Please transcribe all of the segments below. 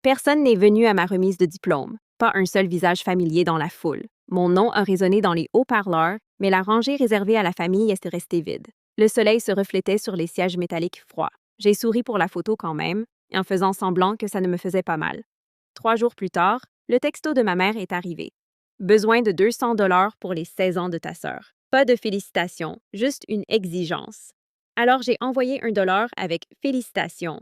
Personne n'est venu à ma remise de diplôme, pas un seul visage familier dans la foule. Mon nom a résonné dans les haut-parleurs, mais la rangée réservée à la famille est restée vide. Le soleil se reflétait sur les sièges métalliques froids. J'ai souri pour la photo quand même, en faisant semblant que ça ne me faisait pas mal. 3 jours plus tard, le texto de ma mère est arrivé. Besoin de 200 $ pour les 16 ans de ta sœur. Pas de félicitations, juste une exigence. Alors j'ai envoyé $1 avec félicitations.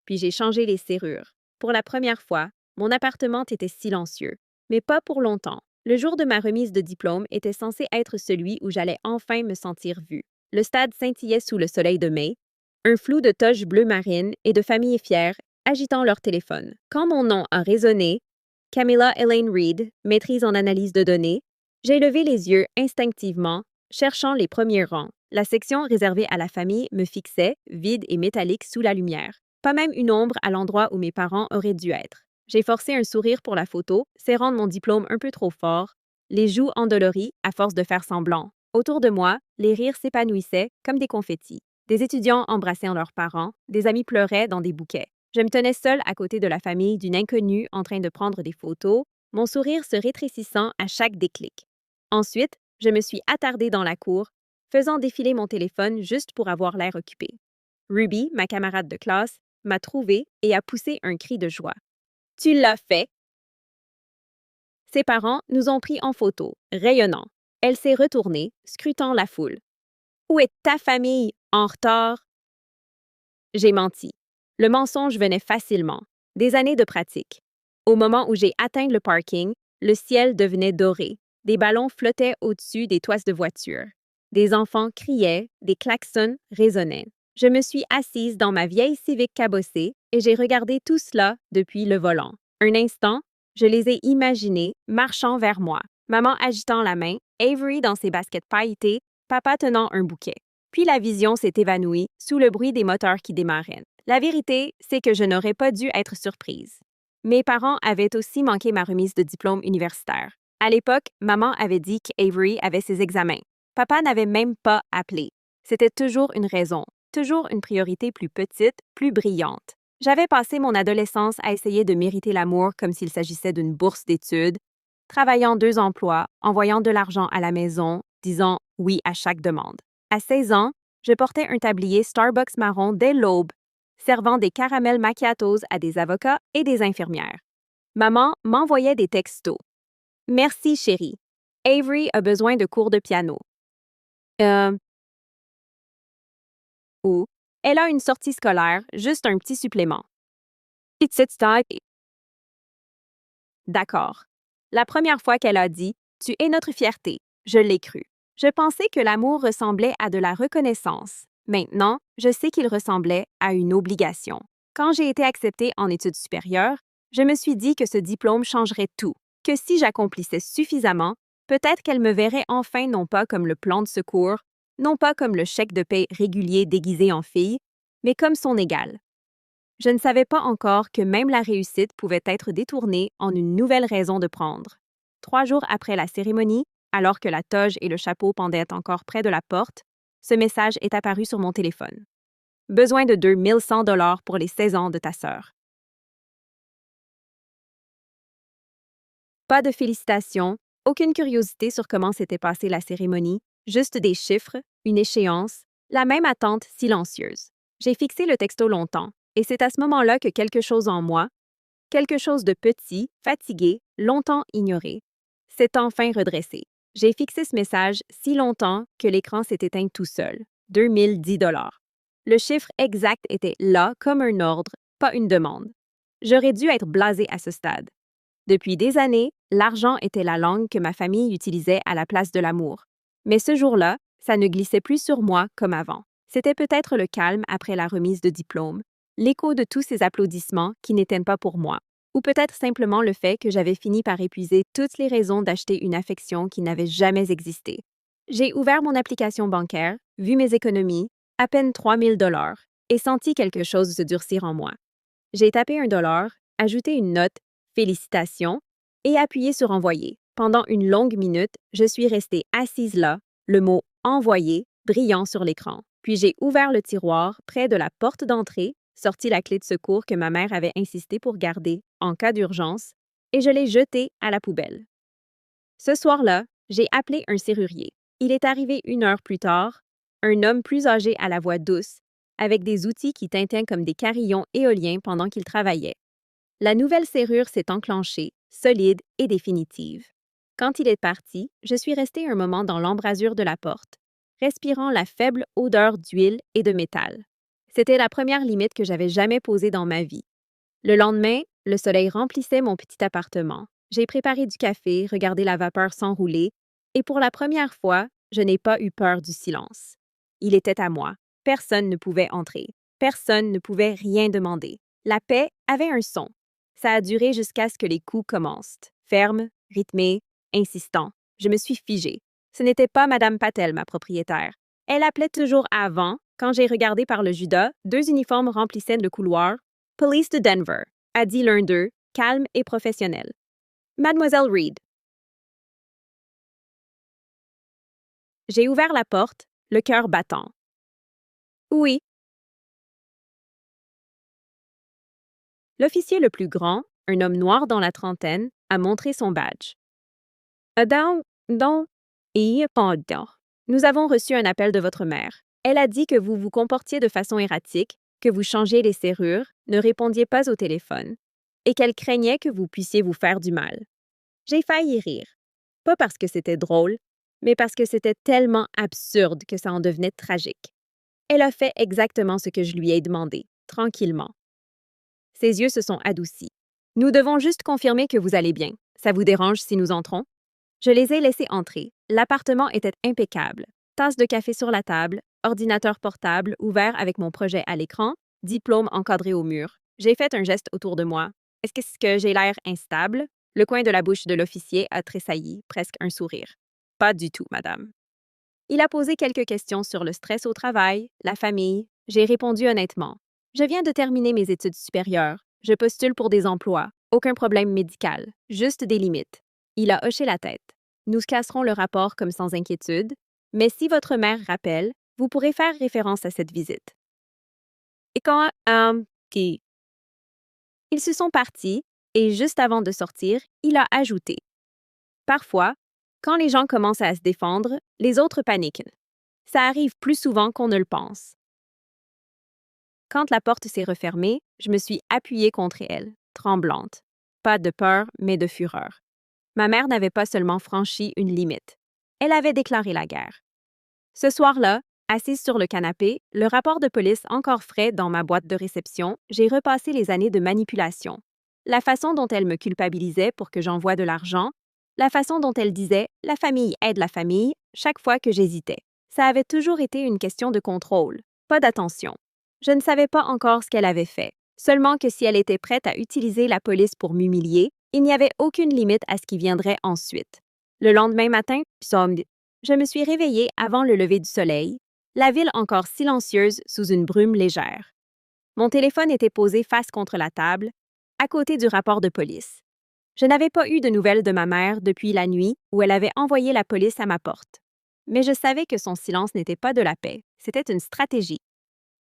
Puis j'ai changé les serrures. Pour la première fois, mon appartement était silencieux. Mais pas pour longtemps. Le jour de ma remise de diplôme était censé être celui où j'allais enfin me sentir vue. Le stade scintillait sous le soleil de mai, un flou de toges bleu marine et de familles fières agitant leur téléphone. Quand mon nom a résonné, Camilla Elaine Reed, maîtrise en analyse de données, j'ai levé les yeux instinctivement, cherchant les premiers rangs. La section réservée à la famille me fixait, vide et métallique sous la lumière. Pas même une ombre à l'endroit où mes parents auraient dû être. J'ai forcé un sourire pour la photo, serrant mon diplôme un peu trop fort, les joues endolories à force de faire semblant. Autour de moi, les rires s'épanouissaient comme des confettis. Des étudiants embrassaient leurs parents, des amis pleuraient dans des bouquets. Je me tenais seule à côté de la famille d'une inconnue en train de prendre des photos, mon sourire se rétrécissant à chaque déclic. Ensuite, je me suis attardée dans la cour, faisant défiler mon téléphone juste pour avoir l'air occupé. Ruby, ma camarade de classe, m'a trouvée et a poussé un cri de joie. « Tu l'as fait! » Ses parents nous ont pris en photo, rayonnant. Elle s'est retournée, scrutant la foule. « Où est ta famille? En retard? » J'ai menti. Le mensonge venait facilement. Des années de pratique. Au moment où j'ai atteint le parking, le ciel devenait doré. Des ballons flottaient au-dessus des toits de voitures. Des enfants criaient, des klaxons résonnaient. Je me suis assise dans ma vieille Civic cabossée et j'ai regardé tout cela depuis le volant. Un instant, je les ai imaginés marchant vers moi, maman agitant la main, Avery dans ses baskets pailletées, papa tenant un bouquet. Puis la vision s'est évanouie sous le bruit des moteurs qui démarraient. La vérité, c'est que je n'aurais pas dû être surprise. Mes parents avaient aussi manqué ma remise de diplôme universitaire. À l'époque, maman avait dit qu'Avery avait ses examens. Papa n'avait même pas appelé. C'était toujours une raison, toujours une priorité plus petite, plus brillante. J'avais passé mon adolescence à essayer de mériter l'amour comme s'il s'agissait d'une bourse d'études, travaillant 2 emplois, envoyant de l'argent à la maison, disant oui à chaque demande. À 16 ans, je portais un tablier Starbucks marron dès l'aube, servant des caramels macchiatos à des avocats et des infirmières. Maman m'envoyait des textos. « Merci, chérie. Avery a besoin de cours de piano. » Ou « Elle a une sortie scolaire, juste un petit supplément. » D'accord. La première fois qu'elle a dit « Tu es notre fierté », je l'ai cru. Je pensais que l'amour ressemblait à de la reconnaissance. Maintenant, je sais qu'il ressemblait à une obligation. Quand j'ai été acceptée en études supérieures, je me suis dit que ce diplôme changerait tout, que si j'accomplissais suffisamment, peut-être qu'elle me verrait enfin non pas comme le plan de secours, non pas comme le chèque de paie régulier déguisé en fille, mais comme son égal. Je ne savais pas encore que même la réussite pouvait être détournée en une nouvelle raison de prendre. 3 jours après la cérémonie, alors que la toge et le chapeau pendaient encore près de la porte, ce message est apparu sur mon téléphone. Besoin de 2100 $ pour les 16 ans de ta sœur. Pas de félicitations, aucune curiosité sur comment s'était passée la cérémonie, juste des chiffres, une échéance, la même attente silencieuse. J'ai fixé le texto longtemps, et c'est à ce moment-là que quelque chose en moi, quelque chose de petit, fatigué, longtemps ignoré, s'est enfin redressé. J'ai fixé ce message si longtemps que l'écran s'est éteint tout seul. 2010 $. Le chiffre exact était là comme un ordre, pas une demande. J'aurais dû être blasée à ce stade. Depuis des années, l'argent était la langue que ma famille utilisait à la place de l'amour. Mais ce jour-là, ça ne glissait plus sur moi comme avant. C'était peut-être le calme après la remise de diplôme, l'écho de tous ces applaudissements qui n'étaient pas pour moi, ou peut-être simplement le fait que j'avais fini par épuiser toutes les raisons d'acheter une affection qui n'avait jamais existé. J'ai ouvert mon application bancaire, vu mes économies, à peine 3000 $, et senti quelque chose se durcir en moi. J'ai tapé $1, ajouté une note « Félicitations » et appuyé sur « Envoyer ». Pendant une longue minute, je suis restée assise là, le mot « Envoyer » brillant sur l'écran. Puis j'ai ouvert le tiroir près de la porte d'entrée, sorti la clé de secours que ma mère avait insisté pour garder en cas d'urgence, et je l'ai jeté à la poubelle. Ce soir-là, j'ai appelé un serrurier. Il est arrivé 1 heure plus tard, un homme plus âgé à la voix douce, avec des outils qui tintaient comme des carillons éoliens pendant qu'il travaillait. La nouvelle serrure s'est enclenchée, solide et définitive. Quand il est parti, je suis restée un moment dans l'embrasure de la porte, respirant la faible odeur d'huile et de métal. C'était la première limite que j'avais jamais posée dans ma vie. Le lendemain, le soleil remplissait mon petit appartement. J'ai préparé du café, regardé la vapeur s'enrouler, et pour la première fois, je n'ai pas eu peur du silence. Il était à moi. Personne ne pouvait entrer. Personne ne pouvait rien demander. La paix avait un son. Ça a duré jusqu'à ce que les coups commencent. Fermes, rythmés, insistants. Je me suis figée. Ce n'était pas Madame Patel, ma propriétaire. Elle appelait toujours avant. Quand j'ai regardé par le Judas, 2 uniformes remplissaient le couloir. Police de Denver, a dit l'un d'eux, calme et professionnel. Mademoiselle Reed. J'ai ouvert la porte, le cœur battant. Oui. L'officier le plus grand, un homme noir dans la trentaine, a montré son badge. Nous avons reçu un appel de votre mère. Elle a dit que vous vous comportiez de façon erratique, que vous changiez les serrures, ne répondiez pas au téléphone, et qu'elle craignait que vous puissiez vous faire du mal. J'ai failli rire. Pas parce que c'était drôle, mais parce que c'était tellement absurde que ça en devenait tragique. Elle a fait exactement ce que je lui ai demandé, tranquillement. Ses yeux se sont adoucis. Nous devons juste confirmer que vous allez bien. Ça vous dérange si nous entrons? Je les ai laissés entrer. L'appartement était impeccable. Tasse de café sur la table, ordinateur portable ouvert avec mon projet à l'écran, diplôme encadré au mur. J'ai fait un geste autour de moi. Est-ce que j'ai l'air instable? Le coin de la bouche de l'officier a tressailli, presque un sourire. Pas du tout, madame. Il a posé quelques questions sur le stress au travail, la famille. J'ai répondu honnêtement. Je viens de terminer mes études supérieures. Je postule pour des emplois. Aucun problème médical. Juste des limites. Il a hoché la tête. Nous casserons le rapport comme sans inquiétude, mais si votre mère rappelle, vous pourrez faire référence à cette visite. Et quand, qui? Ils se sont partis, et juste avant de sortir, il a ajouté. Parfois, quand les gens commencent à se défendre, les autres paniquent. Ça arrive plus souvent qu'on ne le pense. Quand la porte s'est refermée, je me suis appuyée contre elle, tremblante. Pas de peur, mais de fureur. Ma mère n'avait pas seulement franchi une limite. Elle avait déclaré la guerre. Ce soir-là, assise sur le canapé, le rapport de police encore frais dans ma boîte de réception, j'ai repassé les années de manipulation. La façon dont elle me culpabilisait pour que j'envoie de l'argent, la façon dont elle disait « la famille aide la famille » chaque fois que j'hésitais. Ça avait toujours été une question de contrôle, pas d'attention. Je ne savais pas encore ce qu'elle avait fait, seulement que si elle était prête à utiliser la police pour m'humilier, il n'y avait aucune limite à ce qui viendrait ensuite. Le lendemain matin, je me suis réveillée avant le lever du soleil, la ville encore silencieuse sous une brume légère. Mon téléphone était posé face contre la table, à côté du rapport de police. Je n'avais pas eu de nouvelles de ma mère depuis la nuit où elle avait envoyé la police à ma porte. Mais je savais que son silence n'était pas de la paix, c'était une stratégie.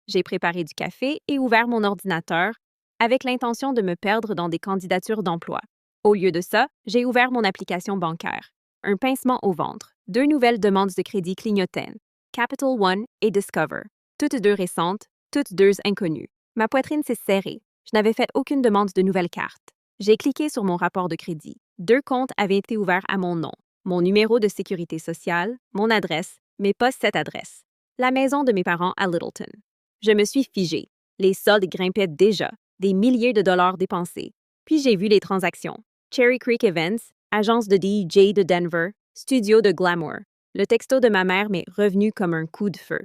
J'ai préparé du café et ouvert mon ordinateur avec l'intention de me perdre dans des candidatures d'emploi. Au lieu de ça, j'ai ouvert mon application bancaire. Un pincement au ventre. 2 nouvelles demandes de crédit clignotaient. Capital One et Discover. Toutes 2 récentes, toutes 2 inconnues. Ma poitrine s'est serrée. Je n'avais fait aucune demande de nouvelles cartes. J'ai cliqué sur mon rapport de crédit. 2 comptes avaient été ouverts à mon nom. Mon numéro de sécurité sociale, mon adresse, mais pas cette adresse. La maison de mes parents à Littleton. Je me suis figée. Les soldes grimpaient déjà. Des milliers de dollars dépensés. Puis j'ai vu les transactions. Cherry Creek Events, agence de DJ de Denver, studio de Glamour. Le texto de ma mère m'est revenu comme un coup de feu.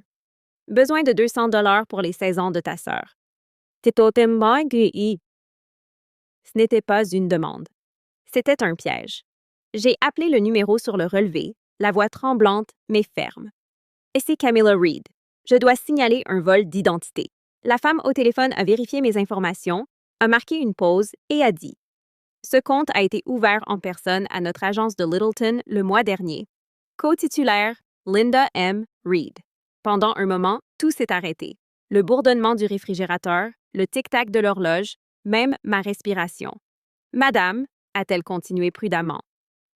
Besoin de 200 dollars pour les 16 ans de ta sœur. Ce n'était pas une demande. C'était un piège. J'ai appelé le numéro sur le relevé, la voix tremblante mais ferme. Et c'est Camilla Reed. Je dois signaler un vol d'identité. La femme au téléphone a vérifié mes informations, a marqué une pause et a dit « Ce compte a été ouvert en personne à notre agence de Littleton le mois dernier. Co-titulaire, Linda M. Reed. » Pendant un moment, tout s'est arrêté. Le bourdonnement du réfrigérateur, le tic-tac de l'horloge, même ma respiration. Madame, a-t-elle continué prudemment,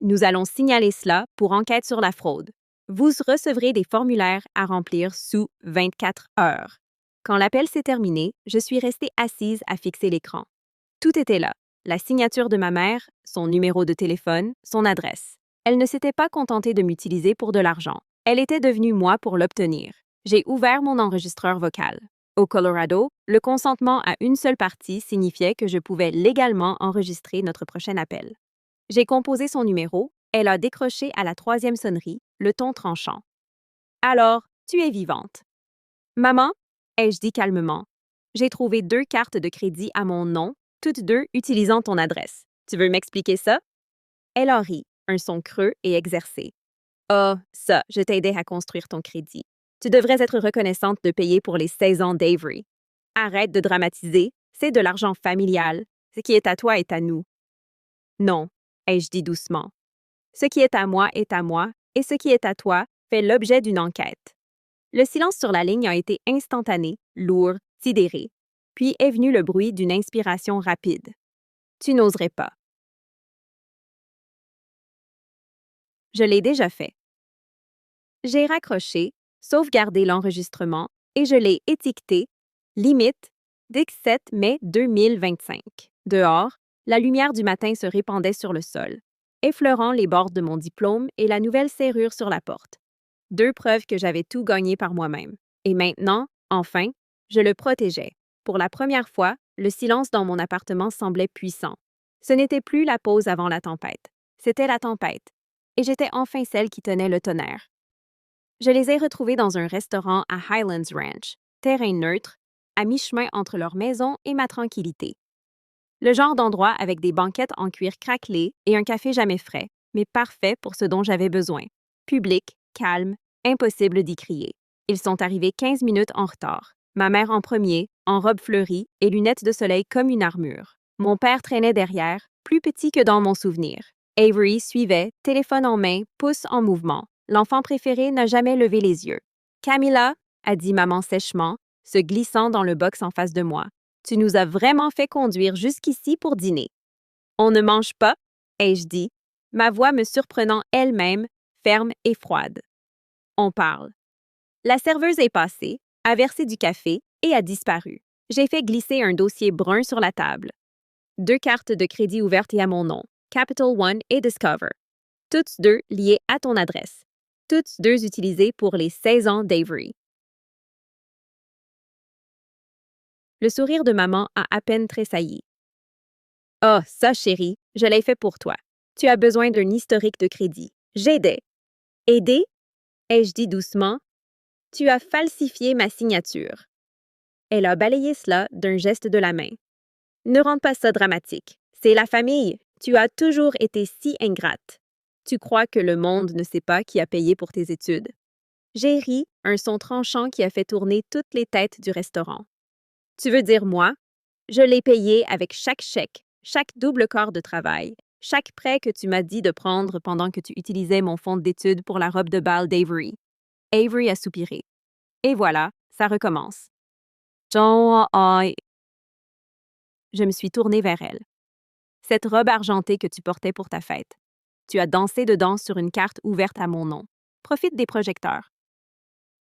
nous allons signaler cela pour enquête sur la fraude. Vous recevrez des formulaires à remplir sous 24 heures. Quand l'appel s'est terminé, je suis restée assise à fixer l'écran. Tout était là. La signature de ma mère, son numéro de téléphone, son adresse. Elle ne s'était pas contentée de m'utiliser pour de l'argent. Elle était devenue moi pour l'obtenir. J'ai ouvert mon enregistreur vocal. Au Colorado, le consentement à une seule partie signifiait que je pouvais légalement enregistrer notre prochain appel. J'ai composé son numéro, elle a décroché à la troisième sonnerie, le ton tranchant. Alors, tu es vivante. Maman, ai-je dit calmement, j'ai trouvé 2 cartes de crédit à mon nom, toutes deux utilisant ton adresse. Tu veux m'expliquer ça? Elle a ri, un son creux et exercé. Oh, ça, je t'aidais à construire ton crédit. Tu devrais être reconnaissante de payer pour les 16 ans d'Avery. Arrête de dramatiser, c'est de l'argent familial. Ce qui est à toi est à nous. Non, ai-je dit doucement. Ce qui est à moi, et ce qui est à toi fait l'objet d'une enquête. Le silence sur la ligne a été instantané, lourd, sidéré. Puis est venu le bruit d'une inspiration rapide. Tu n'oserais pas. Je l'ai déjà fait. J'ai raccroché, sauvegardé l'enregistrement et je l'ai étiqueté limite 17 mai 2025. Dehors, la lumière du matin se répandait sur le sol, effleurant les bords de mon diplôme et la nouvelle serrure sur la porte. 2 preuves que j'avais tout gagné par moi-même. Et maintenant, enfin, je le protégeais. Pour la première fois, le silence dans mon appartement semblait puissant. Ce n'était plus la pause avant la tempête. C'était la tempête. Et j'étais enfin celle qui tenait le tonnerre. Je les ai retrouvés dans un restaurant à Highlands Ranch, terrain neutre, à mi-chemin entre leur maison et ma tranquillité. Le genre d'endroit avec des banquettes en cuir craquelé et un café jamais frais, mais parfait pour ce dont j'avais besoin. Public, calme, impossible d'y crier. Ils sont arrivés 15 minutes en retard. Ma mère en premier, en robe fleurie et lunettes de soleil comme une armure. Mon père traînait derrière, plus petit que dans mon souvenir. Avery suivait, téléphone en main, pouce en mouvement. L'enfant préféré n'a jamais levé les yeux. Camilla, a dit maman sèchement, se glissant dans le box en face de moi. Tu nous as vraiment fait conduire jusqu'ici pour dîner. On ne mange pas, ai-je dit, ma voix me surprenant elle-même, ferme et froide. On parle. La serveuse est passée, a versé du café et a disparu. J'ai fait glisser un dossier brun sur la table. 2 cartes de crédit ouvertes et à mon nom, Capital One et Discover. Toutes 2 liées à ton adresse. Toutes 2 utilisées pour les 16 ans d'Avery. Le sourire de maman a à peine tressailli. Oh, ça, chérie, je l'ai fait pour toi. Tu as besoin d'un historique de crédit. J'aidais. Aider? Ai-je dit doucement. Tu as falsifié ma signature. Elle a balayé cela d'un geste de la main. Ne rends pas ça dramatique. C'est la famille. Tu as toujours été si ingrate. Tu crois que le monde ne sait pas qui a payé pour tes études. J'ai ri, un son tranchant qui a fait tourner toutes les têtes du restaurant. Tu veux dire moi? Je l'ai payé avec chaque chèque, chaque double corps de travail, chaque prêt que tu m'as dit de prendre pendant que tu utilisais mon fonds d'études pour la robe de bal d'Avery. Avery a soupiré. Et voilà, ça recommence. Je me suis tournée vers elle. Cette robe argentée que tu portais pour ta fête. Tu as dansé dedans sur une carte ouverte à mon nom. Profite des projecteurs.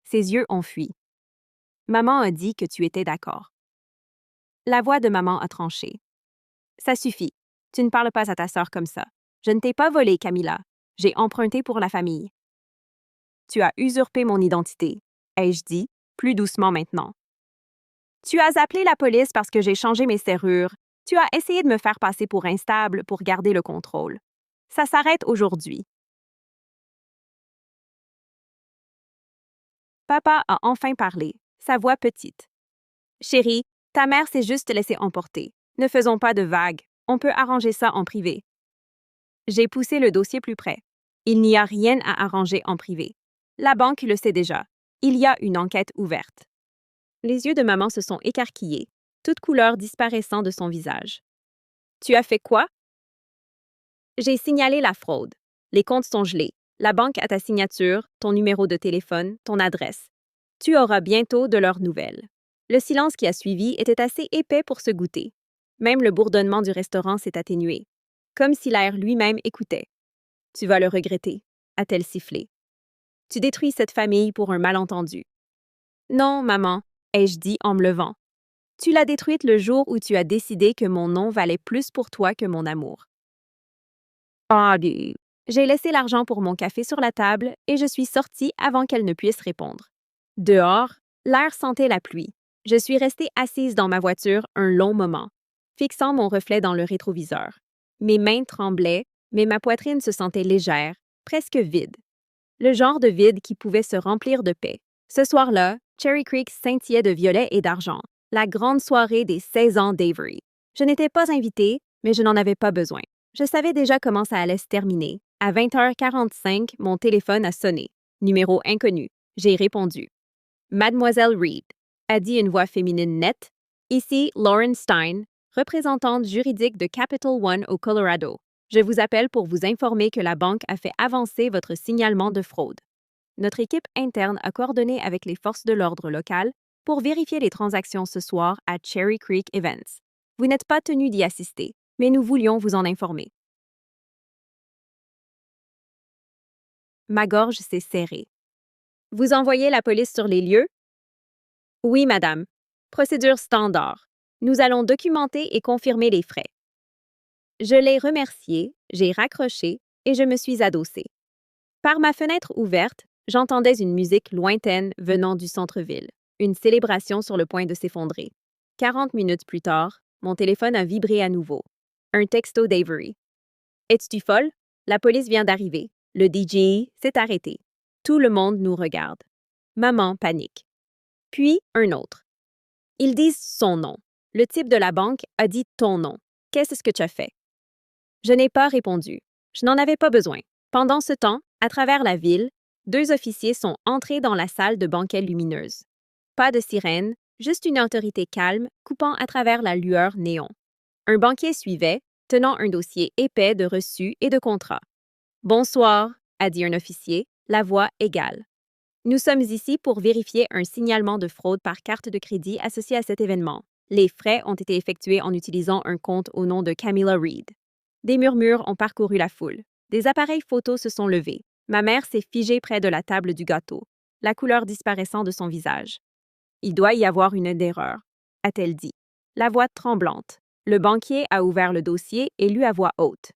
Ses yeux ont fui. Maman a dit que tu étais d'accord. La voix de maman a tranché. Ça suffit. Tu ne parles pas à ta sœur comme ça. Je ne t'ai pas volé, Camilla. J'ai emprunté pour la famille. Tu as usurpé mon identité, ai-je dit, plus doucement maintenant. Tu as appelé la police parce que j'ai changé mes serrures. Tu as essayé de me faire passer pour instable pour garder le contrôle. Ça s'arrête aujourd'hui. Papa a enfin parlé, sa voix petite. Chérie, ta mère s'est juste laissée emporter. Ne faisons pas de vagues. On peut arranger ça en privé. J'ai poussé le dossier plus près. Il n'y a rien à arranger en privé. La banque le sait déjà. Il y a une enquête ouverte. Les yeux de maman se sont écarquillés, toute couleur disparaissant de son visage. Tu as fait quoi? J'ai signalé la fraude. Les comptes sont gelés. La banque a ta signature, ton numéro de téléphone, ton adresse. Tu auras bientôt de leurs nouvelles. Le silence qui a suivi était assez épais pour se goûter. Même le bourdonnement du restaurant s'est atténué, comme si l'air lui-même écoutait. Tu vas le regretter, a-t-elle sifflé. Tu détruis cette famille pour un malentendu. Non, maman, ai-je dit en me levant. Tu l'as détruite le jour où tu as décidé que mon nom valait plus pour toi que mon amour. Adieu. J'ai laissé l'argent pour mon café sur la table et je suis sortie avant qu'elle ne puisse répondre. Dehors, l'air sentait la pluie. Je suis restée assise dans ma voiture un long moment, fixant mon reflet dans le rétroviseur. Mes mains tremblaient, mais ma poitrine se sentait légère, presque vide. Le genre de vide qui pouvait se remplir de paix. Ce soir-là, Cherry Creek scintillait de violet et d'argent, la grande soirée des 16 ans d'Avery. Je n'étais pas invitée, mais je n'en avais pas besoin. Je savais déjà comment ça allait se terminer. À 20h45, mon téléphone a sonné. Numéro inconnu. J'ai répondu. Mademoiselle Reed, a dit une voix féminine nette. Ici Lauren Stein, représentante juridique de Capital One au Colorado. Je vous appelle pour vous informer que la banque a fait avancer votre signalement de fraude. Notre équipe interne a coordonné avec les forces de l'ordre locales pour vérifier les transactions ce soir à Cherry Creek Events. Vous n'êtes pas tenu d'y assister, mais nous voulions vous en informer. Ma gorge s'est serrée. Vous envoyez la police sur les lieux? Oui, madame. Procédure standard. Nous allons documenter et confirmer les frais. Je l'ai remercié, j'ai raccroché et je me suis adossée. Par ma fenêtre ouverte, j'entendais une musique lointaine venant du centre-ville, une célébration sur le point de s'effondrer. 40 minutes plus tard, mon téléphone a vibré à nouveau. Un texto d'Avery. « Es-tu folle? La police vient d'arriver. Le DJ s'est arrêté. Tout le monde nous regarde. » Maman panique. Puis un autre. Ils disent son nom. Le type de la banque a dit ton nom. Qu'est-ce que tu as fait? Je n'ai pas répondu. Je n'en avais pas besoin. Pendant ce temps, à travers la ville, 2 officiers sont entrés dans la salle de banquet lumineuse. Pas de sirène, juste une autorité calme coupant à travers la lueur néon. Un banquier suivait, tenant un dossier épais de reçus et de contrats. « Bonsoir », a dit un officier, la voix égale. « Nous sommes ici pour vérifier un signalement de fraude par carte de crédit associé à cet événement. Les frais ont été effectués en utilisant un compte au nom de Camilla Reed. » Des murmures ont parcouru la foule. Des appareils photos se sont levés. Ma mère s'est figée près de la table du gâteau, la couleur disparaissant de son visage. « Il doit y avoir une erreur », a-t-elle dit. La voix tremblante. Le banquier a ouvert le dossier et lu à voix haute.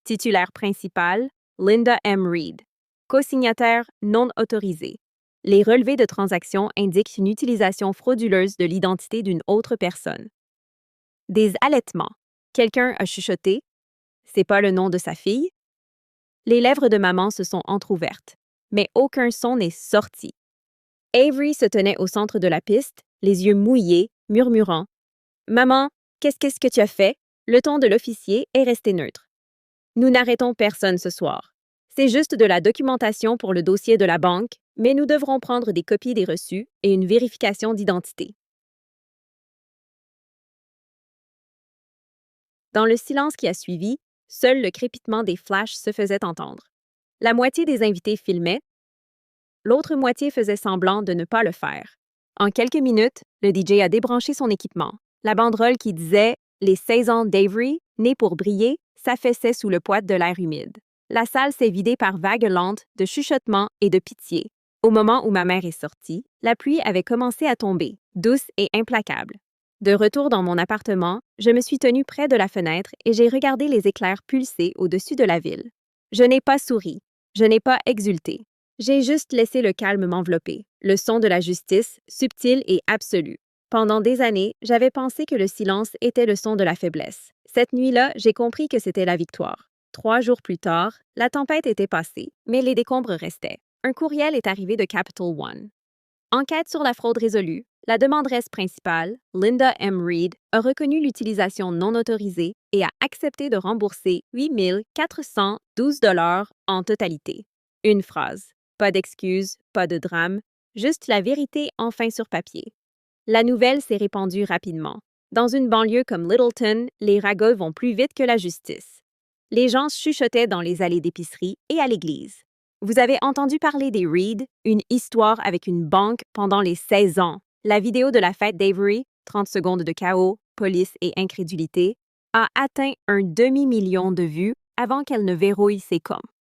Titulaire principal, Linda M. Reed. Co-signataire non autorisé. Les relevés de transactions indiquent une utilisation frauduleuse de l'identité d'une autre personne. Des halètements. Quelqu'un a chuchoté. C'est pas le nom de sa fille? Les lèvres de maman se sont entr'ouvertes, mais aucun son n'est sorti. Avery se tenait au centre de la piste, les yeux mouillés, murmurant. « Maman, qu'est-ce que tu as fait? » Le ton de l'officier est resté neutre. « Nous n'arrêtons personne ce soir. C'est juste de la documentation pour le dossier de la banque, mais nous devrons prendre des copies des reçus et une vérification d'identité. » Dans le silence qui a suivi, seul le crépitement des flashs se faisait entendre. La moitié des invités filmaient, l'autre moitié faisait semblant de ne pas le faire. En quelques minutes, le DJ a débranché son équipement. La banderole qui disait « Les 16 ans d'Avery, nés pour briller » s'affaissait sous le poids de l'air humide. La salle s'est vidée par vagues lentes de chuchotements et de pitié. Au moment où ma mère est sortie, la pluie avait commencé à tomber, douce et implacable. De retour dans mon appartement, je me suis tenue près de la fenêtre et j'ai regardé les éclairs pulser au-dessus de la ville. Je n'ai pas souri, je n'ai pas exulté. J'ai juste laissé le calme m'envelopper, le son de la justice, subtil et absolu. Pendant des années, j'avais pensé que le silence était le son de la faiblesse. Cette nuit-là, j'ai compris que c'était la victoire. 3 jours plus tard, la tempête était passée, mais les décombres restaient. Un courriel est arrivé de Capital One. Enquête sur la fraude résolue, la demanderesse principale, Linda M. Reed, a reconnu l'utilisation non autorisée et a accepté de rembourser 8 412 $ en totalité. Une phrase. Pas d'excuses, pas de drame, juste la vérité enfin sur papier. La nouvelle s'est répandue rapidement. Dans une banlieue comme Littleton, les ragots vont plus vite que la justice. Les gens chuchotaient dans les allées d'épicerie et à l'église. Vous avez entendu parler des Reed, une histoire avec une banque pendant les 16 ans. La vidéo de la fête d'Avery, 30 secondes de chaos, police et incrédulité, a atteint un demi-million de vues avant qu'elle ne verrouille ses comptes.